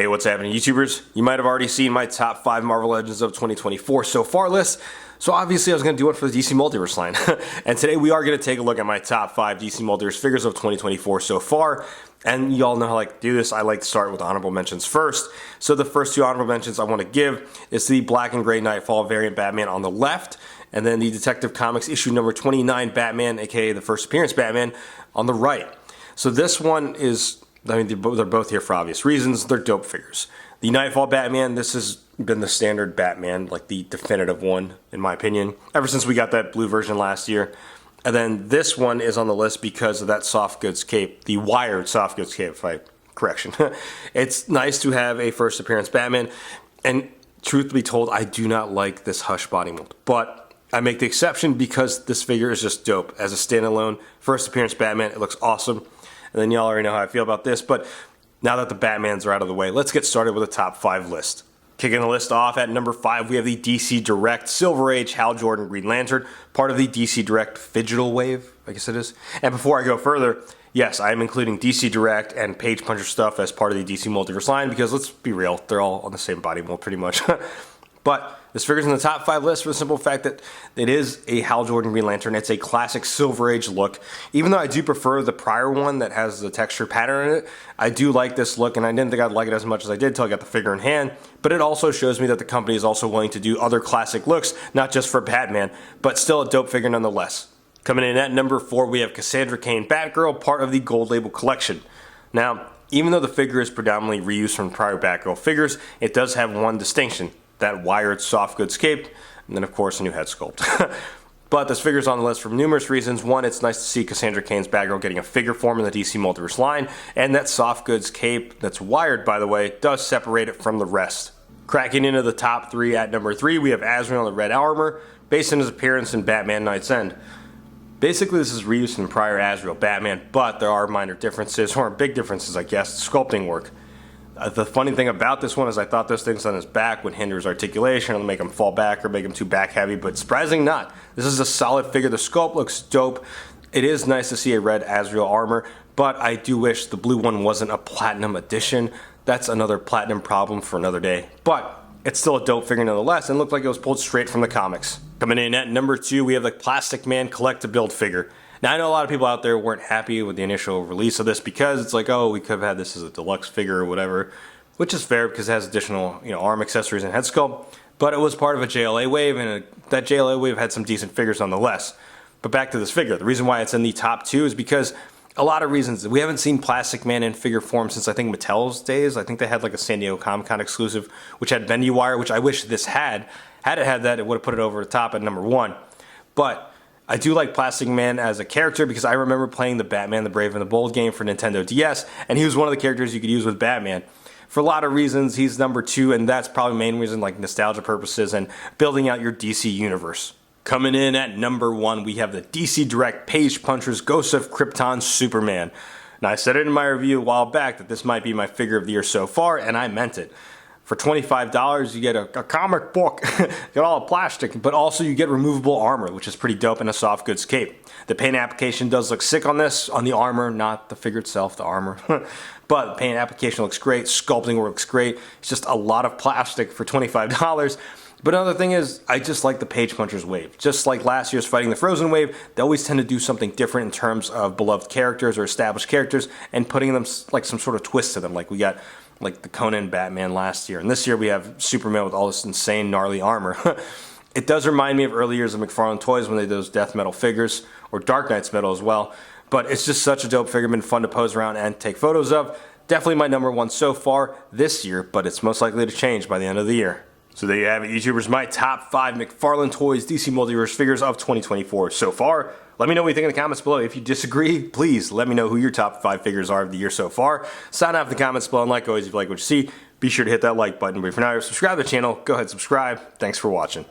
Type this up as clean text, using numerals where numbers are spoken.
Hey, what's happening, YouTubers? You might have already seen my top 5 Marvel Legends of 2024 so far list, so obviously I was going to do one for the DC Multiverse line. And today we are going to take a look at my top 5 DC Multiverse figures of 2024 so far. And y'all know how I like to do this. I like to start with honorable mentions first. So the first 2 honorable mentions I want to give is the black and gray Nightfall variant Batman on the left, and then the Detective Comics issue number 29 Batman, aka the first appearance Batman, on the right. So this one is, I mean, they're both here for obvious reasons. They're dope figures. The Nightfall Batman, this has been the standard Batman, like the definitive one, in my opinion, ever since we got that blue version last year. And then this one is on the list because of that soft goods cape, the wired soft goods cape, correction. It's nice to have a first appearance Batman, and truth be told, I do not like this Hush body mold, but I make the exception because this figure is just dope. As a standalone first appearance Batman, it looks awesome. And then y'all already know how I feel about this, but now that the Batmans are out of the way, let's get started with a top 5 list. Kicking the list off at number 5, we have the DC Direct Silver Age Hal Jordan Green Lantern, part of the DC Direct Digital Wave, I guess it is. And before I go further, yes, I am including DC Direct and Page Puncher stuff as part of the DC Multiverse line because let's be real, they're all on the same body mold pretty much. But this figure's in the top 5 list for the simple fact that it is a Hal Jordan Green Lantern. It's a classic Silver Age look. Even though I do prefer the prior one that has the texture pattern in it, I do like this look, and I didn't think I'd like it as much as I did until I got the figure in hand. But it also shows me that the company is also willing to do other classic looks, not just for Batman, but still a dope figure nonetheless. Coming in at number 4, we have Cassandra Cain Batgirl, part of the Gold Label collection. Now, even though the figure is predominantly reused from prior Batgirl figures, it does have one distinction. That wired soft goods cape, and then of course a new head sculpt. But this figure's on the list for numerous reasons. One, it's nice to see Cassandra Cain's Batgirl getting a figure form in the DC Multiverse line, and that soft goods cape that's wired, by the way, does separate it from the rest. Cracking into the top 3 at number 3, we have Azrael in the red armor, based on his appearance in Batman Knight's End. Basically, this is reused from prior Azrael Batman, but there are minor differences, or big differences, I guess, sculpting work. The funny thing about this one is I thought those things on his back would hinder his articulation or make him fall back or make him too back heavy, but surprisingly not. This is a solid figure. The sculpt looks dope. It is nice to see a red Azrael armor, but I do wish the blue one wasn't a platinum edition. That's another platinum problem for another day. But it's still a dope figure nonetheless, and looked like it was pulled straight from the comics. Coming in at number 2, we have the Plastic Man Collect-to-Build figure. Now, I know a lot of people out there weren't happy with the initial release of this because it's like, oh, we could have had this as a deluxe figure or whatever, which is fair because it has additional, arm accessories and head sculpt, but it was part of a JLA wave, and that JLA wave had some decent figures nonetheless. But back to this figure. The reason why it's in the top 2 is because a lot of reasons. We haven't seen Plastic Man in figure form since I think Mattel's days. I think they had like a San Diego Comic-Con exclusive, which had Bendy Wire, which I wish this had. Had it had that, it would have put it over the top at number 1. But I do like Plastic Man as a character because I remember playing the Batman the Brave and the Bold game for Nintendo DS, and he was one of the characters you could use with Batman. For a lot of reasons, he's number 2, and that's probably the main reason, like nostalgia purposes and building out your DC universe. Coming in at number 1, we have the DC Direct Page Punchers Ghost of Krypton Superman. Now, I said it in my review a while back that this might be my figure of the year so far, and I meant it. For $25, you get a comic book, you get all plastic, but also you get removable armor, which is pretty dope, and a soft goods cape. The paint application does look sick on this, on the armor, not the figure itself, the armor. But the paint application looks great, sculpting works great. It's just a lot of plastic for $25. But another thing is, I just like the Page Punchers wave. Just like last year's Fighting the Frozen wave, they always tend to do something different in terms of beloved characters or established characters and putting them like some sort of twist to them. Like we got like the Conan Batman last year. And this year we have Superman with all this insane gnarly armor. It does remind me of early years of McFarlane Toys when they did those Death Metal figures, or Dark Knight's Metal as well. But it's just such a dope figure, been fun to pose around and take photos of. Definitely my number 1 so far this year, but it's most likely to change by the end of the year. So there you have it, YouTubers, my top 5 McFarlane Toys DC Multiverse figures of 2024 so far. Let me know what you think in the comments below. If you disagree, please let me know who your top 5 figures are of the year so far. Sign off in the comments below, and like always, if you like what you see, be sure to hit that like button. But for now, subscribe to the channel. Go ahead, subscribe. Thanks for watching.